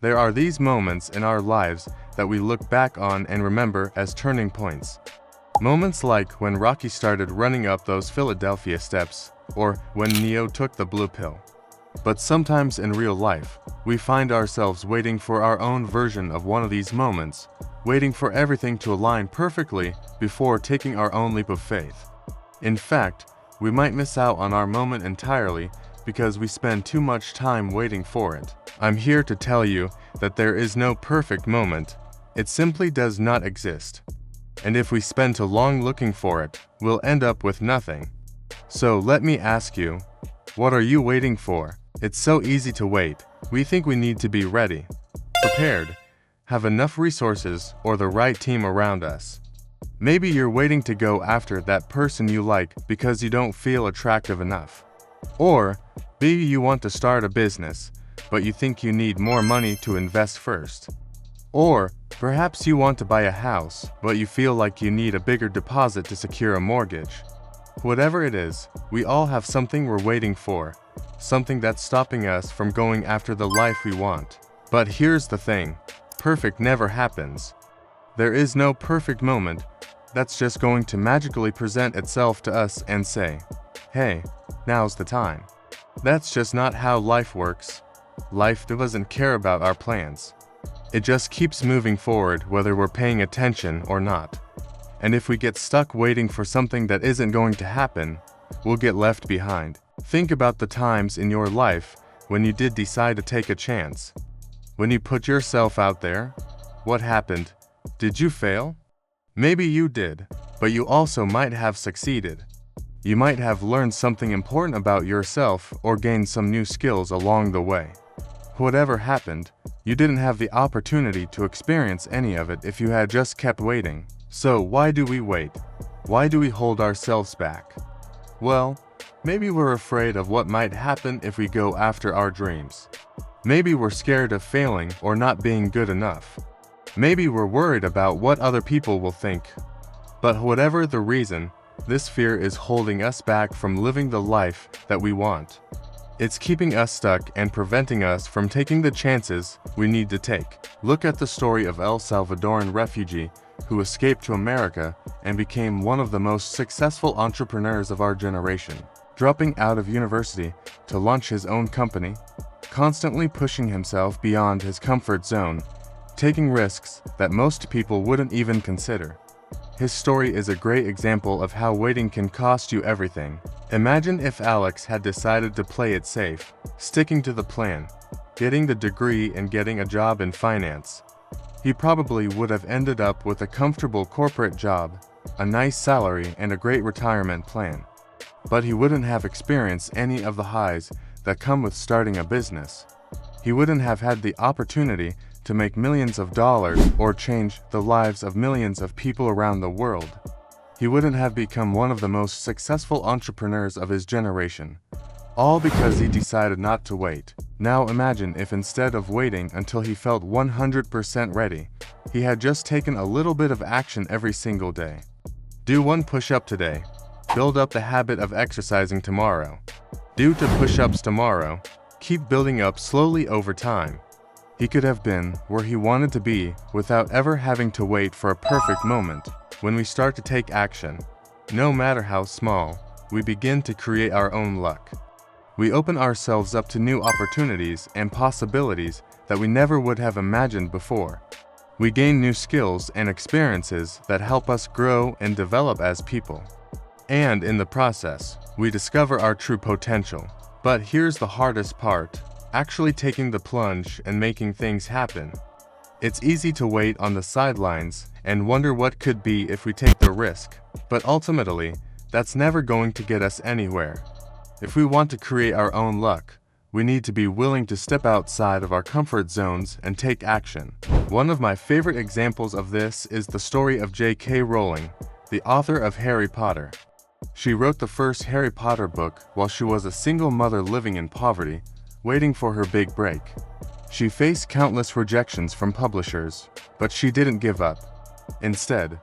There are these moments in our lives that we look back on and remember as turning points. Moments like when Rocky started running up those Philadelphia steps, or when Neo took the blue pill. But sometimes in real life, we find ourselves waiting for our own version of one of these moments, waiting for everything to align perfectly before taking our own leap of faith. In fact, we might miss out on our moment entirely because we spend too much time waiting for it. I'm here to tell you that there is no perfect moment. It simply does not exist. And if we spend too long looking for it, we'll end up with nothing. So let me ask you, what are you waiting for? It's so easy to wait. We think we need to be ready, prepared, have enough resources, or the right team around us. Maybe you're waiting to go after that person you like because you don't feel attractive enough. Or maybe you want to start a business, but you think you need more money to invest first. Or perhaps you want to buy a house, but you feel like you need a bigger deposit to secure a mortgage. Whatever it is, we all have something we're waiting for, something that's stopping us from going after the life we want. But here's the thing, perfect never happens. There is no perfect moment that's just going to magically present itself to us and say, hey, now's the time. That's just not how life works. Life doesn't care about our plans. It just keeps moving forward whether we're paying attention or not. And if we get stuck waiting for something that isn't going to happen, we'll get left behind. Think about the times in your life when you did decide to take a chance. When you put yourself out there, what happened? Did you fail? Maybe you did, but you also might have succeeded. You might have learned something important about yourself or gained some new skills along the way. Whatever happened, you didn't have the opportunity to experience any of it if you had just kept waiting. So why do we wait? Why do we hold ourselves back? Well, maybe we're afraid of what might happen if we go after our dreams. Maybe we're scared of failing or not being good enough. Maybe we're worried about what other people will think. But whatever the reason, this fear is holding us back from living the life that we want. It's keeping us stuck and preventing us from taking the chances we need to take. Look at the story of El Salvadoran refugee who escaped to America and became one of the most successful entrepreneurs of our generation. Dropping out of university to launch his own company, constantly pushing himself beyond his comfort zone, taking risks that most people wouldn't even consider. His story is a great example of how waiting can cost you everything. Imagine if Alex had decided to play it safe, sticking to the plan, getting the degree and getting a job in finance. He probably would have ended up with a comfortable corporate job, a nice salary, and a great retirement plan. But he wouldn't have experienced any of the highs that come with starting a business. He wouldn't have had the opportunity to make millions of dollars or change the lives of millions of people around the world. He wouldn't have become one of the most successful entrepreneurs of his generation, all because he decided not to wait. Now imagine if instead of waiting until he felt 100% ready, he had just taken a little bit of action every single day. Do one push-up today. Build up the habit of exercising tomorrow. Do 2 push-ups tomorrow. Keep building up slowly over time. He could have been where he wanted to be without ever having to wait for a perfect moment. When we start to take action, no matter how small, we begin to create our own luck. We open ourselves up to new opportunities and possibilities that we never would have imagined before. We gain new skills and experiences that help us grow and develop as people. And in the process, we discover our true potential. But here's the hardest part. Actually taking the plunge and making things happen. It's easy to wait on the sidelines and wonder what could be if we take the risk, but ultimately, that's never going to get us anywhere. If we want to create our own luck, we need to be willing to step outside of our comfort zones and take action. One of my favorite examples of this is the story of J.K. Rowling, the author of Harry Potter. She wrote the first Harry Potter book while she was a single mother living in poverty, waiting for her big break. She faced countless rejections from publishers, but she didn't give up. Instead,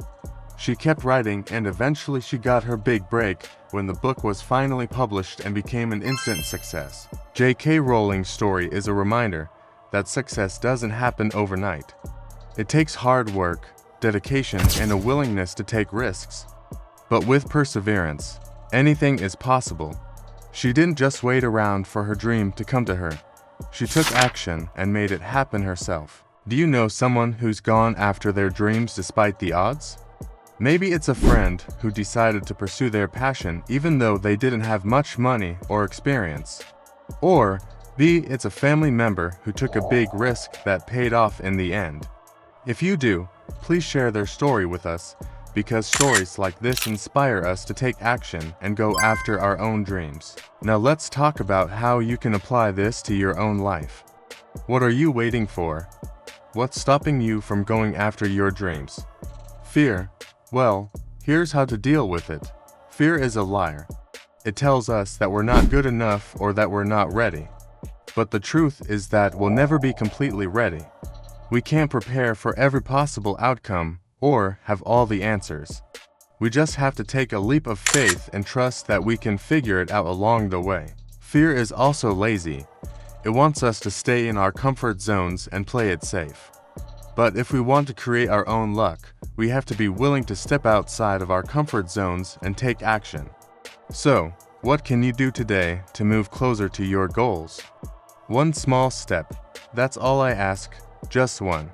she kept writing and eventually she got her big break when the book was finally published and became an instant success. J.K. Rowling's story is a reminder that success doesn't happen overnight. It takes hard work, dedication, and a willingness to take risks. But with perseverance, anything is possible. She didn't just wait around for her dream to come to her. She took action and made it happen herself. Do you know someone who's gone after their dreams despite the odds? Maybe it's a friend who decided to pursue their passion even though they didn't have much money or experience. Or B, it's a family member who took a big risk that paid off in the end. If you do, please share their story with us, because stories like this inspire us to take action and go after our own dreams. Now let's talk about how you can apply this to your own life. What are you waiting for? What's stopping you from going after your dreams? Fear. Well, here's how to deal with it. Fear is a liar. It tells us that we're not good enough or that we're not ready. But the truth is that we'll never be completely ready. We can't prepare for every possible outcome or have all the answers. We just have to take a leap of faith and trust that we can figure it out along the way. Fear is also lazy. It wants us to stay in our comfort zones and play it safe. But if we want to create our own luck, we have to be willing to step outside of our comfort zones and take action. So, what can you do today to move closer to your goals? One small step. That's all I ask, just one.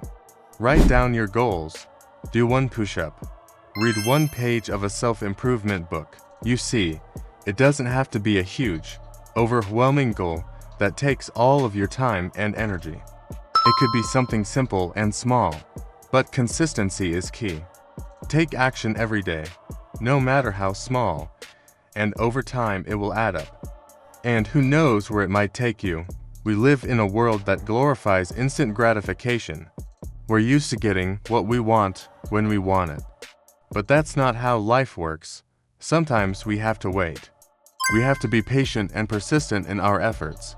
Write down your goals. Do one push-up. Read one page of a self-improvement book. You see, it doesn't have to be a huge, overwhelming goal that takes all of your time and energy. It could be something simple and small, but consistency is key. Take action every day, no matter how small, and over time it will add up. And who knows where it might take you? We live in a world that glorifies instant gratification. We're used to getting what we want when we want it. But that's not how life works. Sometimes we have to wait. We have to be patient and persistent in our efforts.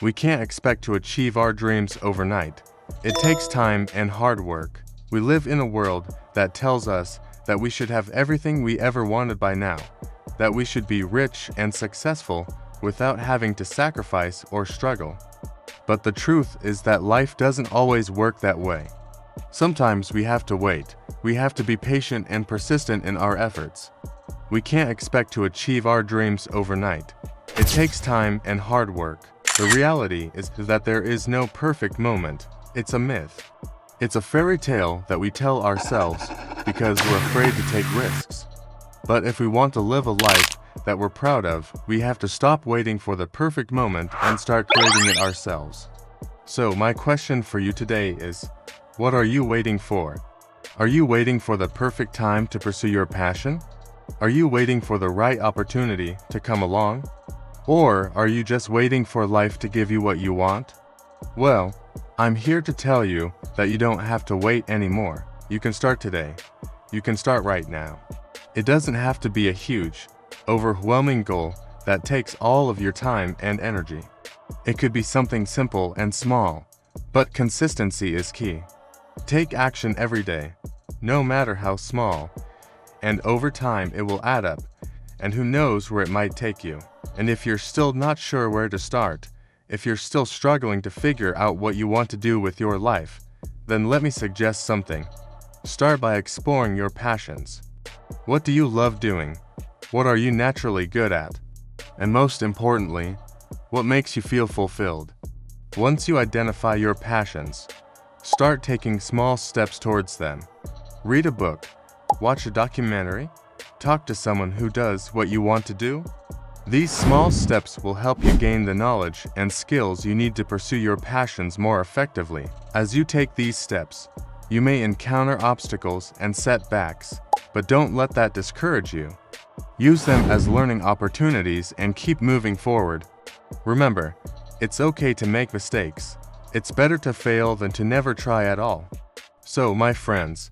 We can't expect to achieve our dreams overnight. It takes time and hard work. We live in a world that tells us that we should have everything we ever wanted by now, that we should be rich and successful without having to sacrifice or struggle. But the truth is that life doesn't always work that way. Sometimes we have to wait. We have to be patient and persistent in our efforts. We can't expect to achieve our dreams overnight. It takes time and hard work. The reality is that there is no perfect moment. It's a myth. It's a fairy tale that we tell ourselves because we're afraid to take risks. But if we want to live a life that we're proud of, we have to stop waiting for the perfect moment and start creating it ourselves. So my question for you today is, what are you waiting for? Are you waiting for the perfect time to pursue your passion? Are you waiting for the right opportunity to come along? Or are you just waiting for life to give you what you want? Well, I'm here to tell you that you don't have to wait anymore. You can start today. You can start right now. It doesn't have to be a huge, overwhelming goal that takes all of your time and energy. It could be something simple and small, but consistency is key. Take action every day, no matter how small, and over time it will add up, and who knows where it might take you. And if you're still not sure where to start, if you're still struggling to figure out what you want to do with your life, then let me suggest something. Start by exploring your passions. What do you love doing? What are you naturally good at? And most importantly, what makes you feel fulfilled? Once you identify your passions, start taking small steps towards them. Read a book, watch a documentary, talk to someone who does what you want to do. These small steps will help you gain the knowledge and skills you need to pursue your passions more effectively. As you take these steps, you may encounter obstacles and setbacks, but don't let that discourage you. Use them as learning opportunities and keep moving forward. Remember, it's okay to make mistakes. It's better to fail than to never try at all. So, my friends,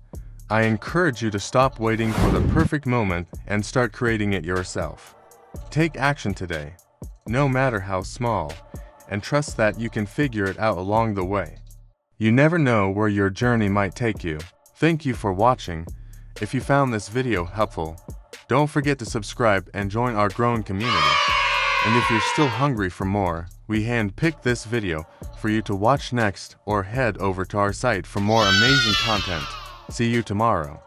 I encourage you to stop waiting for the perfect moment and start creating it yourself. Take action today, no matter how small, and trust that you can figure it out along the way. You never know where your journey might take you. Thank you for watching. If you found this video helpful, don't forget to subscribe and join our growing community. And if you're still hungry for more, we hand-picked this video for you to watch next or head over to our site for more amazing content. See you tomorrow.